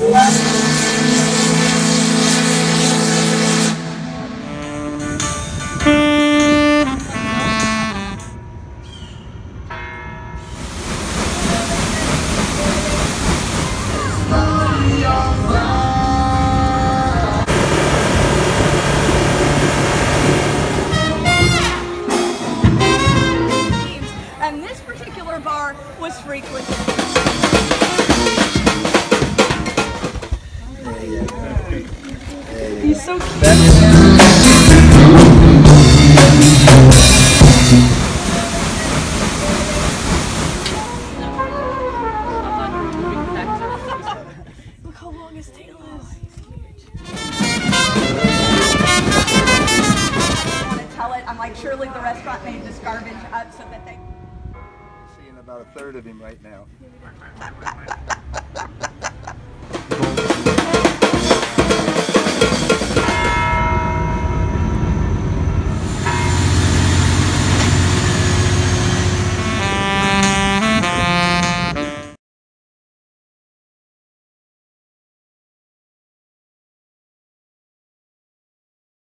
And this particular bar was frequented. He's so cute. Look how long his tail is. I want to tell it. I'm like, surely the restaurant made this garbage up so that they... Seeing about a third of him right now.